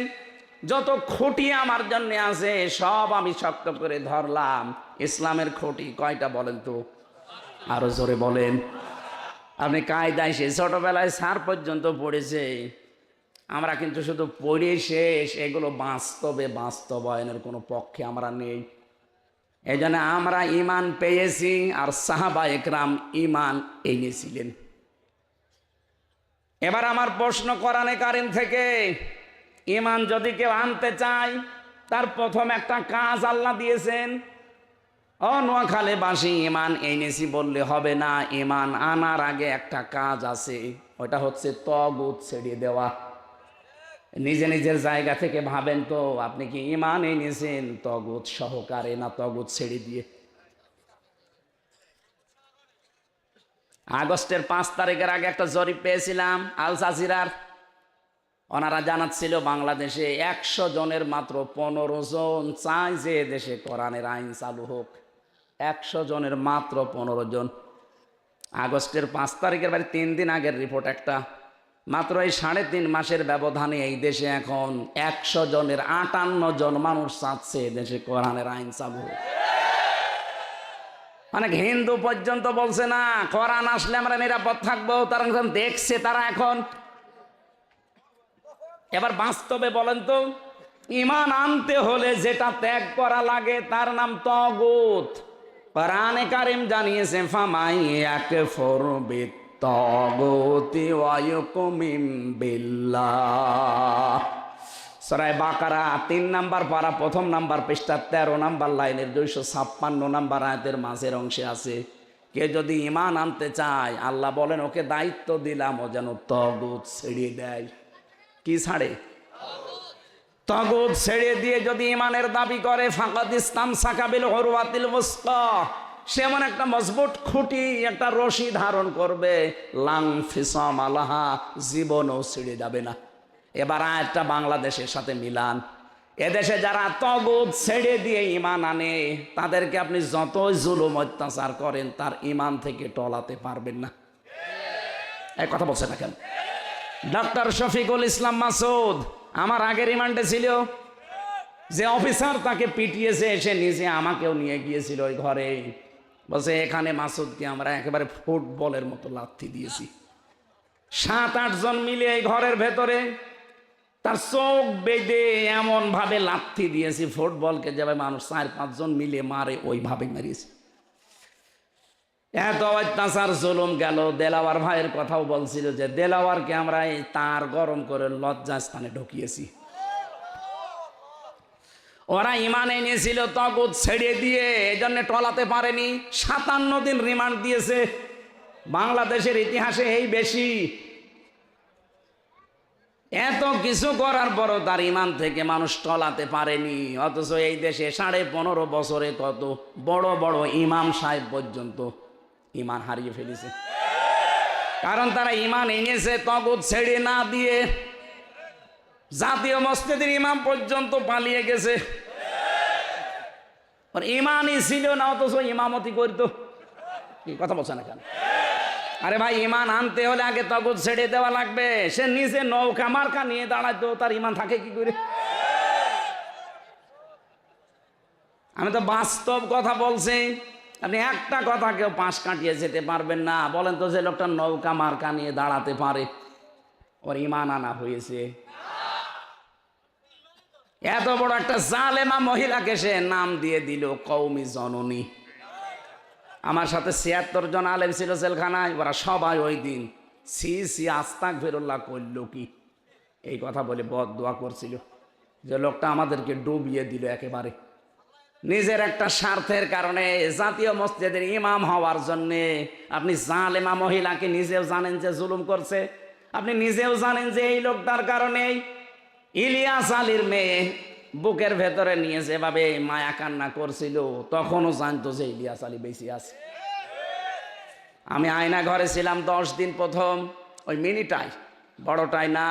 যত খুঁটি আমার জন্য আছে, সব আমি শক্ত করে ধরলাম। ইসলামের খুঁটি কয়টা বলেন তো? আরো জোরে বলেন। আপনি কায়দায় সে ছোটবেলায় স্যার পর্যন্ত পড়েছে, আমরা কিন্তু শুধু পড়ে শেষ, এগুলো বাস্তবায়নের কোনো পক্ষে আমরা নেই। এই জন্য আমরা ইমান পেয়েছি, আর সাহাবা একরাম ইমান এনেছিলেন। এবার আমার প্রশ্ন কোরআনে কারিম থেকে, ইমান যদি কেউ আনতে চায় তার প্রথম একটা কাজ আল্লাহ দিয়েছেন। নোয়াখালীবাসী ইমান এনেছি বললে হবে না, ইমান আনার আগে একটা কাজ আছে, ওটা হচ্ছে তাগুত ছেড়ে দেওয়া। নিজে নিজের জায়গা থেকে ভাবেন তো, আপনি কি ইমান এনেছেন তাগুত সহকারে না তাগুত ছেড়ে দিয়ে? আগস্টের 5 তারিখের আগে একটা জরিপ পেয়েছিলাম আল জাজিরার, ওনারা জানাচ্ছিল বাংলাদেশে 100 জনের মাত্র 15 জন চায় যে দেশে কোরআনের আইন চালু হোক। 100 জনের মাত্র 15 জন। আগস্টের 5 তারিখের বাড়ি 3 দিন আগের রিপোর্ট একটা, মাত্র এই 3.5 মাসের ব্যবধানে এই দেশে এখন 100 জনের 58 জন মানুষ চাচ্ছে দেশে কোরআনের আইন চালু হোক। অনেক হিন্দু পর্যন্ত বলছে না, কোরআন আসলে আমরা নিরাপদ থাকবো, তারা দেখছে তারা এখন। এবার বাস্তবে বলেন তো, ইমান আনতে হলে যেটা ত্যাগ করা লাগে তার নাম তাগুত। কোরআনে কারিম জানিয়েছে ফামাই ইয়াকফুর বিত্তাগুতি ওয়া ইউমিন বিল্লাহ। সূরা বাকারা 3 নাম্বার পারা 1ম নাম্বার পৃষ্ঠা 13 নাম্বার লাইনের 256 নাম্বার আয়াতের মাঝের অংশে আছে, কে যদি ইমান আনতে চায় আল্লাহ বলেন ওকে দায়িত্ব দিলাম ও যেন তাগুত ছেড়ে দেয়। কি ছাড়ে? তাগুত ছেড়ে দিয়ে যদি ইমানের দাবি করে, ফাকাদ ইসতামসাকা বিল উরওয়াতিল ওয়াসকা, সে এমন একটা মজবুত খুঁটি, একটা রশি ধারণ করবে, লাং ফিসাম আলাহা, জীবনও ছেড়ে যাবে না। এবার আয়াতটা বাংলাদেশের সাথে মিলান। এদেশে যারা তাগুত ছেড়ে দিয়ে ইমান আনে, তাদেরকে আপনি যতই জুলুম অত্যাচার করেন তার ইমান থেকে টলাতে পারবেন না। এই কথা বলছে না কেন? ডক্টর শফিকুল ইসলাম মাসুদ আমার আগের রিমান্ডে ছিল, যে অফিসার তাকে পিটিয়েছে, এসে নিজে আমাকেও নিয়ে গিয়েছিল ওই ঘরে, বলছে এখানে মাসুদকে আমরা একেবারে ফুটবলের মতো লাথি দিয়েছি। 7-8 জন মিলে এই ঘরের ভেতরে তার চোখ বেঁধে এমন ভাবে লাথি দিয়েছি, ফুটবলকে যেভাবে মানুষ 4-5 জন মিলে মারে ওইভাবে মেরেছি। এত অত্যাচার জুলুম গেল। দেলাওয়ার ভাইয়ের কথাও বলছিল যে দেলাওয়ারকে আমরা এই তার গরম করে লজ্জাস্থানে ঢুকিয়েছি। ওরা ইমান এনেছিল, তগুত ছেড়ে দিয়ে এই জন্য টলাতে পারেনি। 57 দিন রিমান্ড দিয়েছে। বাংলাদেশের ইতিহাসে এই বেশি। এত কিছু করার পরও তার ইমান থেকে মানুষ টলাতে পারেনি। অথচ এই দেশে 15.5 বছরে কত বড় বড় ইমাম সাহেব পর্যন্ত ইমান হারিয়ে ফেলেছে, কারণ তারা ইমান এনেছে তগুত ছেড়ে না দিয়ে। জাতীয় মসজিদের ইমাম পর্যন্ত পালিয়ে গেছে, ইমানই ছিল না, অথচ ইমামতি করতো। কি কথা বলছে না কেন? আরে ভাই, ইমান আনতে হলে আগে তগুত ছেড়ে দেওয়া লাগবে। সে নিজে নৌকা মার্কা নিয়ে দাঁড়াইতো, তার ইমান থাকে কি করে? আমি তো বাস্তব কথা বলছি। আপনি একটা কথা কেউ পাশ কাটিয়ে যেতে পারবেন না। বলেন তো, যে লোকটা নৌকা মার্কা নিয়ে দাঁড়াতে পারে, ওর ইমান আনা হয়েছে? এত বড় একটা জালেমা মহিলাকে সে নাম দিয়ে দিল কওমি জননী। আমার সাথে 76 জন আলেম ছিল জেলখানায়। ওরা সবাই ওই দিন সি আস্তাগফিরুল্লাহ করল কি এই কথা বলে বদদোয়া করছিল যে লোকটা আমাদেরকে ডুবিয়ে দিল একেবারে। নিজের একটা স্বার্থের কারণে, জাতীয় মসজিদের ইমাম হওয়ার জন্যে আপনি জালেমা মহিলাকে নিজেও জানেন যে জুলুম করছে। আপনি নিজেও জানেন যে এই লোকটার কারণে ইলিয়াস আলীর মেয়ে বুকের ভেতরে নিয়ে যেভাবে মায়া কান্না করছিল, তখনও জানতো যে ইলিয়াস আলী বেঁচে আছে। আমি আয়না ঘরে ছিলাম 10 দিন প্রথম, ওই মিনিটাই, বড়টাই না।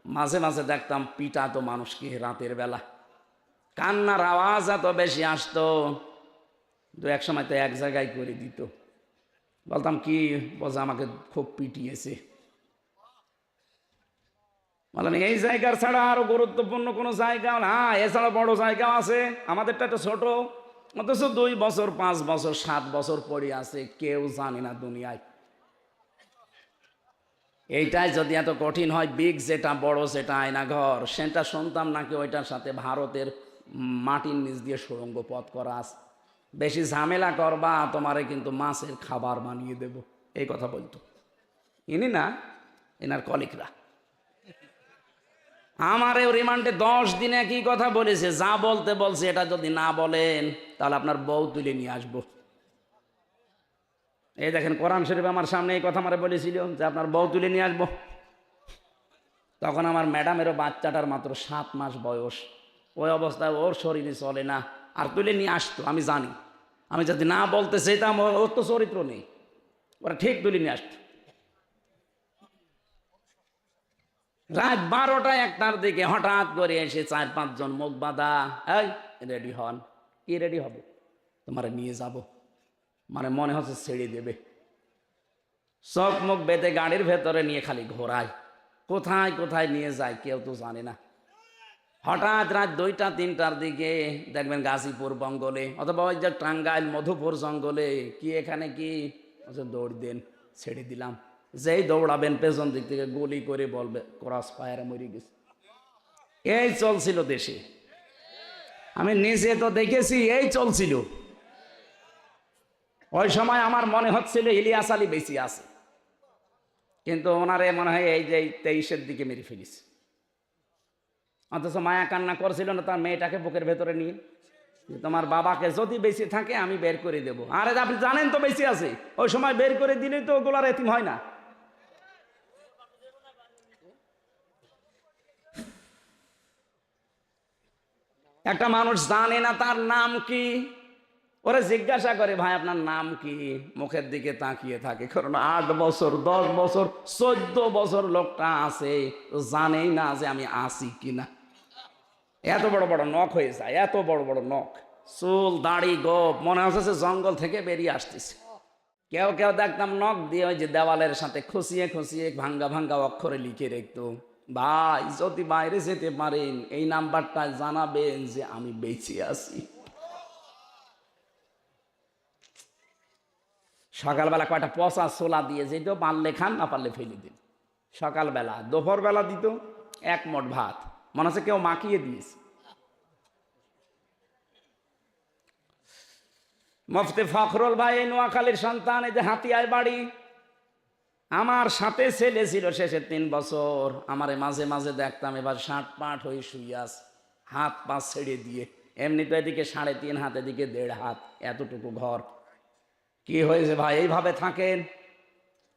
মাঝে মাঝে দেখতাম পিটাতো মানুষকে রাতের বেলা, কান্নার আওয়াজ এত বেশি আসতো। এক সময় তো এক জায়গায় করে দিত। বলতাম কি? বলছে আমাকে খুব পিটিয়েছে। বললাম এই জায়গার ছাড়া আরো গুরুত্বপূর্ণ কোনো জায়গা না? এছাড়া বড় জায়গা আছে, আমাদেরটা তো ছোট। অথচ 2 বছর 5 বছর 7 বছর পড়ে আছে, কেউ জানে না দুনিয়ায়। এইটাই যদি এত কঠিন হয়, বিগ যেটা বড় যেটা আয়নাঘর, সেটা শুনতাম নাকি ওইটার সাথে ভারতের মাটির নিচ দিয়ে সুড়ঙ্গ পথ করা আছে। বেশি ঝামেলা করবা তোমারে কিন্তু মাছের খাবার বানিয়ে দেব, এই কথা বলতো। ইনি না, এনার কলিগরা। আমারে রিমান্ডে 10 দিনে কি কথা বলেছে, যা বলতে বলছে এটা যদি না বলেন তাহলে আপনার বউ তুলে নিয়ে আসবো। এই দেখেন, কোরআন শরীফ আমার সামনে এই কথা আমারে বলেছিল যে আপনার বউ তুলে নিয়ে আসবো। তখন আমার ম্যাডামেরও বাচ্চাটার মাত্র 7 মাস বয়স। ওই অবস্থায় ওর শরীরে চলে না, আর তুলে নিয়ে আসতো। আমি জানি, আমি যদি না বলতে চাইতাম, ওর তো চরিত্র নেই, ওরা ঠিক তুলে নিয়ে আসতো। রাত 12টা 1টার দিকে হঠাৎ করে এসে 4-5 জন মুখ বাঁধা, এই রেডি হন। কি রেডি হবে? তোমার নিয়ে যাব। মানে মনে হচ্ছে ছেড়ে দেবে। চোখ মুখ বেঁধে গাড়ির ভেতরে নিয়ে খালি ঘোরায়, কোথায় কোথায় নিয়ে যায় কেউ তো জানে না। হঠাৎ রাত 2টা-3টার দিকে দেখবেন গাজীপুর বঙ্গলে, অথবা ওই যে টাঙ্গাইল মধুপুর জঙ্গলে, কি এখানে কি দৌড় দেন, ছেড়ে দিলাম। যেই দৌড়াবেন পেছন দিক থেকে গুলি করে বলবে ক্রস ফায়ারে মরে গেছে। এই চলছিল দেশে, আমি নিজে তো দেখেছি, এই চলছিল। ওই সময় আমার মনে হচ্ছিল ইলিয়াস আলী বেঁচে আছে, কিন্তু ওনারে মনে হয় এই যে 23-এর দিকে মেরে ফেলিস। অথচ মায়া কান্না করছিল না তার মেয়েটাকে বুকের ভেতরে নিয়ে, তোমার বাবাকে যদি বেঁচে থাকে আমি বের করে দেবো। আরে আপনি জানেন তো বেঁচে আছে, ওই সময় বের করে দিলেই তো ওগুলার এতিম হয় না। একটা মানুষ জানে না তার নাম কি, ওরা জিজ্ঞাসা করে ভাই আপনার নাম কি, মুখের দিকে তাকিয়ে থাকে। কারণ 8 বছর 10 বছর 14 বছর লোকটা আছে, জানেই না যে আমি আছি কিনা। এত বড় বড় নখ হয়ে যায়, এত বড় বড় নখ, চুল দাড়ি গোপ, মনে হচ্ছে জঙ্গল থেকে বেরিয়ে আসতেছে। কেউ কেউ দেখতাম নখ দিয়ে ওই যে দেওয়ালের সাথে খুশিয়ে খুশিয়ে ভাঙ্গা ভাঙ্গা অক্ষরে লিখে রাখতো, ভাই যদি বাইরে যেতে পারেন এই নাম্বারটা জানাবেন যে আমি বেঁচে আছি। সকালবেলা কয়টা পচা ছোলা দিয়ে যেত, পারলে খান না পারলে ফেলে দিন। সকালবেলা, দুপুরবেলা দিত এক মোট ভাত, মনে হচ্ছে কেউ মাখিয়ে দিয়েছে। মুফতি ফখরুল ভাই এই নোয়াখালীর সন্তান, এই যে হাতিয়ায় বাড়ি, আমার সাথে ছেলে ছিল শেষে 3 বছর। আমারে মাঝে মাঝে দেখতাম এবার 60 হয়ে শুয়ে আছে, হাত পা ছেড়ে দিয়ে। এমনি তো এদিকে 3.5 হাত, এদিকে 1.5 হাত, এতটুকু ঘর। কি হয়েছে ভাই এইভাবে থাকেন?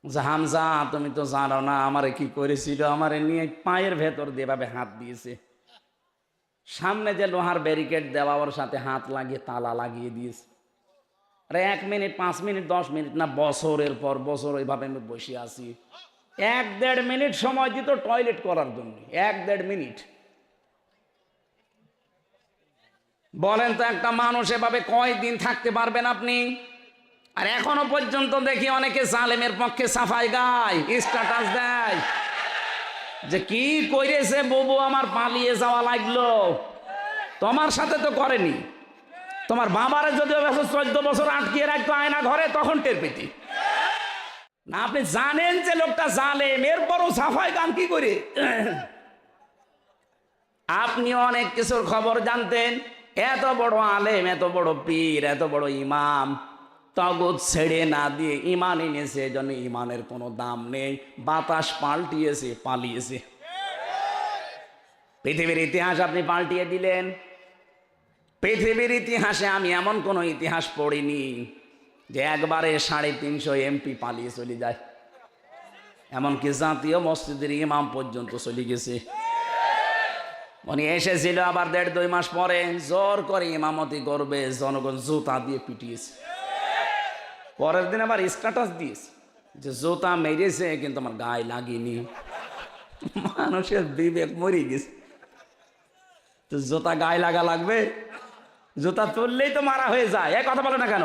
যে হামজা তুমি তো জানো না আমারে কি করেছিল, আমারে নিয়ে পায়ের ভেতর দিয়ে এভাবে হাত দিয়েছে। সামনে যে লোহার ব্যারিকেড দেওয়া, ওর সাথে হাত লাগিয়ে তালা লাগিয়ে দিয়েছে। আরে 1 মিনিট, 5 মিনিট, 10 মিনিট না, বছরের পর বছর ওইভাবে আমি বসে আছি। 1-1.5 মিনিট সময় দিত টয়লেট করার জন্য, 1-1.5 মিনিট। বলেন তো একটা মানুষ এভাবে কয়দিন থাকতে পারবেন আপনি? আর এখনো পর্যন্ত দেখি অনেকে জালেমের পক্ষে সাফাই গায়, স্ট্যাটাস দেয় যে কি করেছে বুবু আমার, পালিয়ে যাওয়া লাগলো। তোমার সাথে তো করেনি, তোমার বাবারে যদি 14 বছর আটকিয়ে রাখতো আয়না ঘরে, তখন টের পেতি না। আপনি জানেন যে লোকটা জালেম, এরপরও সাফাই গান কি করে? আপনি অনেক কিছুর খবর জানতেন। এত বড় আলেম, এত বড় পীর, এত বড় ইমাম, তগুত ছেড়ে না দিয়ে ইমান এনেছে। এজন্য ইমানের কোনো দাম নেই। বাতাস পাল্টিয়েছে, পালিয়েছে। পৃথিবীর ইতিহাস আপনি পাল্টিয়ে দিলেন। পৃথিবীর ইতিহাসে আমি এমন কোন ইতিহাস পড়িনি যে একবারে 350 এমপি পালিয়ে চলে যায়। এমনকি জাতীয় মসজিদের ইমাম পর্যন্ত চলে গেছে। উনি এসেছিল, আবার 1.5-2 মাস পরে জোর করে ইমামতি করবে, জনগণ জুতা দিয়ে পিটিয়েছে। পরের দিন আবার স্ট্যাটাস দিয়েছে যে জুতা মেরেছে কিন্তু আমার গায়ে লাগেনি। মানুষের বিবেক মরে গেছে। তো জুতা গায়ে লাগা লাগবে? জুতা তুললেই তো মারা হয়ে যায়। এই কথা বলে না কেন?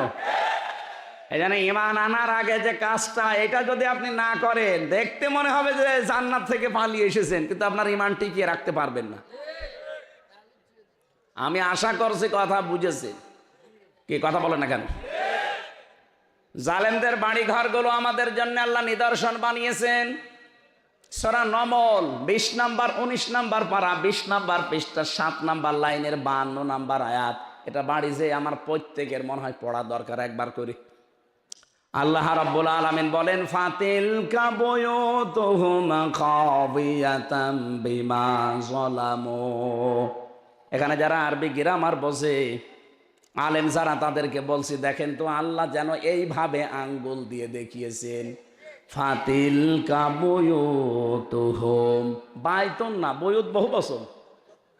এই জন্য ইমান আনার আগে যে কাজটা, এটা যদি আপনি না করেন, দেখতে মনে হবে যে জান্নাত থেকে পালিয়ে এসেছেন, কিন্তু আপনার ইমান টিকিয়ে রাখতে পারবেন না। আমি আশা করছি কথা বুঝেছে। কি কথা বলে না কেন? জালেমদের বাড়ি ঘরগুলো আমাদের জন্য আল্লাহ নিদর্শন বানিয়েছেন। সূরা নমল 20 নম্বর 19 নম্বর পারা 20 নম্বর পৃষ্ঠা 7 নম্বর লাইনের 52 নম্বর আয়াত। এটা বাড়ি যে আমার প্রত্যেকের মনে হয় পড়া দরকার একবার করে। আল্লাহ রাব্বুল আলামিন বলেন, ফাতিলকা বুয়ুতুহুম খাবিয়াতাম বিমা যালামু। এখানে যারা আরবি গ্রামার বোঝে, আলেম যারা, তাদেরকে বলছি দেখেন তো আল্লাহ যেন এইভাবে আঙ্গুল দিয়ে দেখিয়েছেন, ফাতিলকা বুয়ুতুহুম, বাইতুন না, বুয়ুত বহু বচন,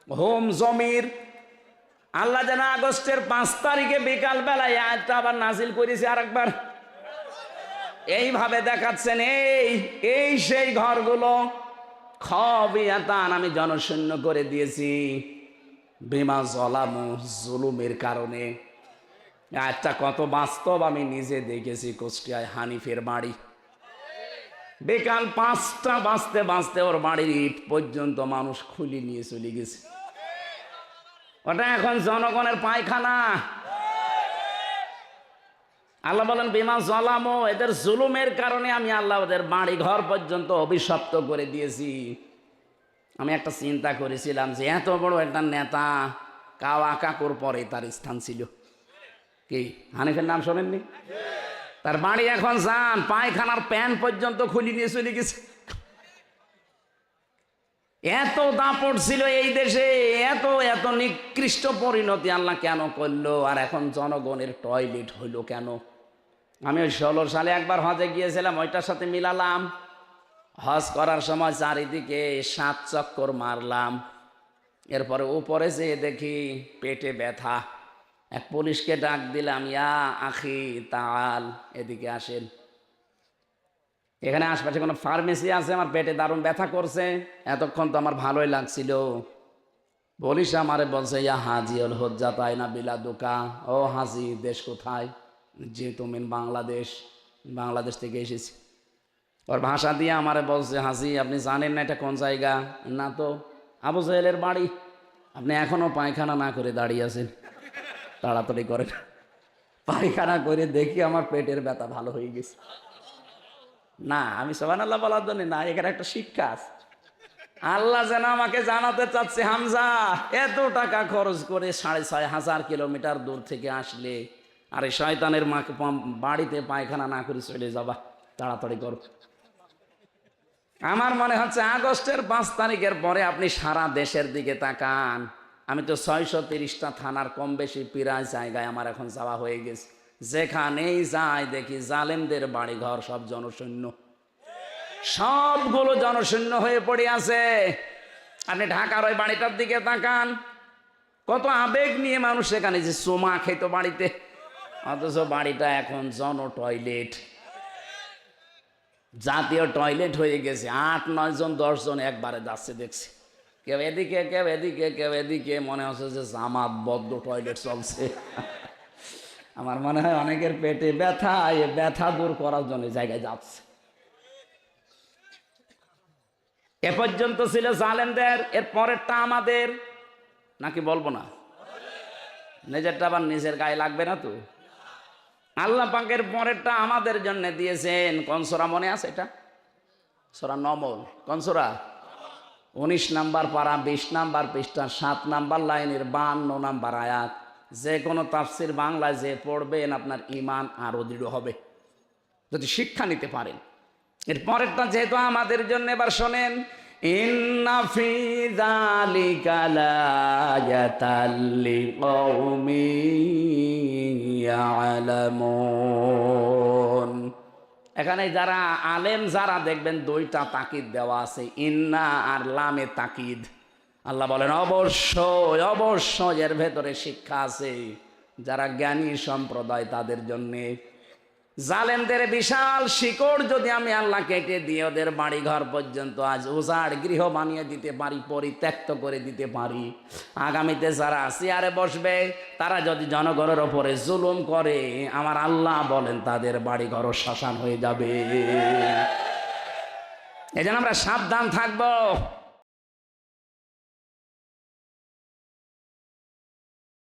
হোম জমির। আল্লাহ যেন আগস্টের 5 তারিখে বিকাল বেলায় আয়াতটা আবার নাজিল করেছে আরেকবার। এইভাবে দেখাচ্ছেন, এই সেই ঘরগুলো খাবিয়াতান, আমি জনশূন্য করে দিয়েছি, বিমা যালামু, জুলুমের কারণে। আয়াতটা কত বাস্তব আমি নিজে দেখেছি। কুষ্টিয়ায় হানিফের বাড়ি, বিকাল 5টা বাজতে বাজতে ওর বাড়ির ইট পর্যন্ত মানুষ খুলি নিয়ে চলে গেছে। ওটা এখন জনগণের পায়খানা। আল্লাহ বলেন বিমা যালামু, এদের জুলুমের কারণে আমি আল্লাহ ওদের বাড়ি ঘর পর্যন্ত অভিশপ্ত করে দিয়েছি। আমি একটা চিন্তা করেছিলাম যে এত বড় একটা নেতা, কাওয়া কাকুর পরে তার স্থান ছিল কি? হানিফের নাম শোনেননি? তার বাড়ি এখন যান, পায়খানার প্যান পর্যন্ত খুলি নিয়ে চলে গেছে। এত দাপট ছিল এই দেশে, এত এত নিকৃষ্ট পরিণতি আল্লাহ কেন করলো? আর এখন জনগণের টয়লেট হইলো কেন? আমি ওই 16 সালে একবার হজে গিয়েছিলাম, ওইটার সাথে মিলালাম। হজ করার সময় চারিদিকে 7 চক্কর মারলাম। এরপরে উপরে যেয়ে দেখি পেটে ব্যথা। এক পুলিশকে ডাক দিলাম, ইয়া আখি তাল, এদিকে আসেন। এখানে আশপাশে কোনো ফার্মেসি আছে? আমার পেটে দারুণ ব্যথা করছে। এতক্ষণ তো আমার ভালোই লাগছিল। পুলিশ আমারে বলছে, ইয়া হাজি অল হজ্জা তাই না বিলা দোকা। ও হাজি, দেশ কোথায়? যে তুমি বাংলাদেশ। বাংলাদেশ থেকে এসেছি। ওর ভাষা দিয়ে আমারে বলছে, হাজি আপনি জানেন না এটা কোন জায়গা? না তো। আবু জাহেলের বাড়ি। আপনি এখনো পায়খানা না করে দাঁড়িয়ে আছেন, তাড়াতাড়ি করেন। পায়খানা করে দেখি আমার পেটের ব্যথা ভালো হয়ে গেছে। না, আমি সুবহানাল্লাহ বলার জন্য না, এখানে একটা শিক্ষা আছে। আল্লাহ যেন আমাকে জানাতে চাচ্ছে, হামজা এত টাকা খরচ করে 6,500 কিলোমিটার দূর থেকে আসলে আরে শয়তানের মাকে বাড়িতে পায়খানা না করে চলে যাবা, তাড়াতাড়ি করো। আমার মনে হচ্ছে আগস্টের 5 তারিখের পরে আপনি সারা দেশের দিকে তাকান। আমি তো 630টা থানার কম বেশি প্রায় জায়গায় আমার এখন যাওয়া হয়ে গেছে। যেখানেই যাই দেখি জালেমদের বাড়িঘর সব জনশূন্য, সবগুলো জনশূন্য হয়ে পড়ে আছে। আপনি ঢাকার ওই বাড়িটার দিকে তাকান, কত আবেগ নিয়ে মানুষ সেখানে যে চুমা খেত বাড়িতে, অথচ বাড়িটা এখন জন টয়লেট, জাতীয় টয়লেট হয়ে গেছে। 8-9 জন 10 জন একবারে যাচ্ছে দেখছি, কেউ এদিকে কেউ এদিকে কেউ এদিকে, মনে হচ্ছে যে জামাতবদ্ধ টয়লেট চলছে। আমার মনে হয় অনেকের পেটে ব্যথা, এ ব্যথা দূর করার জন্য জায়গায় যাচ্ছে। এ পর্যন্ত ছিল জালেমদের, এর পরেরটা আমাদের, নাকি বলবো না? নিজেরটা আবার নিজের গায়ে লাগবে না তো? আল্লাহ পাকের পরেরটা আমাদের জন্য দিয়েছেন। কোন সূরা মনে আছে? এটা সূরা নমল। কোন সূরা? 19 নাম্বার পারা, 20 নাম্বার পৃষ্ঠা, 7 নাম্বার লাইনের 52 নাম্বার আয়াত। যে কোনো তাফসির বাংলায় যে পড়বেন আপনার ঈমান আরো দৃঢ় হবে যদি শিক্ষা নিতে পারেন। এর পরেরটা যেহেতু আমাদের জন্য, এবার শোনেন, ইন্না ফি যালিকা লায়াতাল লিকাউমিন ইয়ালামুন। এখানে যারা আলেম যারা দেখবেন 2টা তাকিদ দেওয়া আছে, ইন্না আর লামে তাকিদ। আল্লাহ বলেন অবশ্যই অবশ্যই এর ভেতরে শিক্ষা আছে যারা জ্ঞানী সম্প্রদায় তাদের জন্যে। জালেমদের বিশাল শিকড় যদি আমি আল্লাহ কেটে দিয়ে ওদের বাড়ি ঘর পর্যন্ত আজ উজাড় গৃহ বানিয়ে দিতে পারি, পরিত্যক্ত করে দিতে পারি, আগামীতে যারা চেয়ারে বসবে তারা যদি জনগণের ওপরে জুলুম করে, আমার আল্লাহ বলেন তাদের বাড়ি ঘর শ্মশান হয়ে যাবে। এই জন্য আমরা সাবধান থাকবো।